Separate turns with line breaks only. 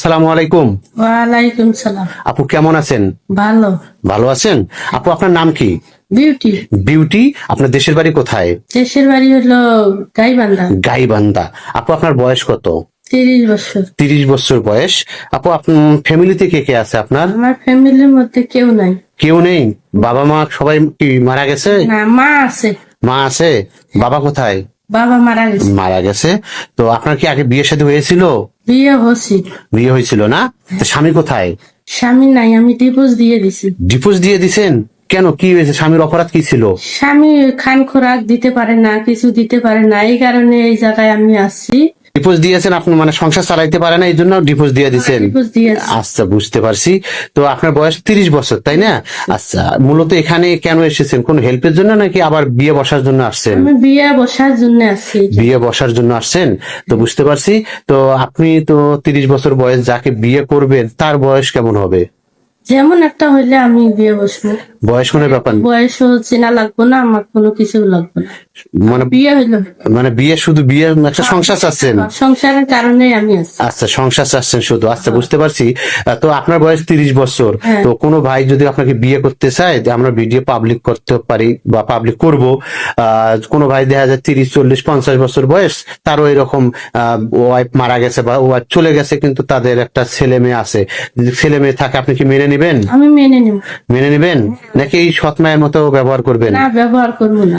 আসসালামু আলাইকুম।
ওয়ালাইকুম সালাম।
আপু কেমন আছেন?
ভালো।
ভালো আছেন? আপু আপনার নাম কি?
বিউটি।
বিউটি। আপনার দেশের বাড়ি কোথায়?
দেশের বাড়ি হলো গাইবান্ধা।
গাইবান্ধা। আপু আপনার বয়স কত?
30 বছর।
30 বছর বয়স। আপু আপনার ফ্যামিলিতে কে কে আছে আপনার?
আমার ফ্যামিলির মধ্যে কেউ নাই।
কেউ নেই? বাবা মা সবাই কি মারা গেছে?
না, মা আছে।
মা আছে। বাবা কোথায়?
বাবা মারা গেছে।
মারা গেছে। তো আপনার কি আগে বিয়ে শাদী হয়েছিল?
বিয়ে হচ্ছে।
বিয়ে হয়েছিল না? তো স্বামী কোথায়?
স্বামী নাই, আমি ডিভোর্স দিয়ে দিছি।
ডিভোর্স দিয়ে দিছেন? কেন, কি হয়েছে? স্বামীর অপরাধ কি ছিল?
স্বামী খান খোরাক দিতে পারে না, কিছু দিতে পারে না, এই কারণে এই জায়গায় আমি আসছি।
ডিভোর্স দিয়েছেন আপনি, মানে সংসার চালাইতে পারে না এই জন্য ডিভোর্স দিয়ে দিচ্ছেন?
ডিভোর্স দিয়েছি।
আচ্ছা, বুঝতে পারছি। তো আপনার বয়স 30 বছর, তাই না? আচ্ছা, মূলত এখানে কেন এসেছেন? কোন হেল্পের জন্য নাকি আবার বিয়ে বসার জন্য আসছেন?
আমি বিয়ে বসার জন্য আসছি।
বিয়ে বসার জন্য আসছেন। তো বুঝতে পারছি। তো আপনি তো 30 বছর বয়স, যাকে বিয়ে করবেন তার বয়স কেমন হবে?
যেমন একটা হইলে আমি বিয়ে বসবো।
বয়স কোনো ব্যাপার না।
বয়সও চেনা লাগবে না, আমার কোনো কিছু লাগবে না।
মানে
বিয়ে হইলো।
মানে বিয়ে, শুধু বিয়ে, একটা সংসার চাচ্ছেন?
সংসারের কারণে আমি আছি।
আচ্ছা, সংসার চাচ্ছেন শুধু। আচ্ছা, বুঝতে পারছি। তো আপনার বয়স 30 বছর।
হ্যাঁ।
তো কোনো ভাই যদি আপনাকে বিয়ে করতে চায়, যে আমরা ভিডিও পাবলিক করতে পারি বা পাবলিক করব, কোনো ভাই দেখা যায় 30, 40, 50 বছর বয়স, তারও এরকম ওয়াইফ মারা গেছে বা ওয়াইফ চলে গেছে, কিন্তু তাদের একটা ছেলে মেয়ে আছে। যদি ছেলে মেয়ে থাকে, আপনি কি মেনে নিবেন?
আমি মেনে নিব।
মেনে নিবেন নাকি এই সৎ মায়ের মতো ব্যবহার করবেন?
না, ব্যবহার করবো না।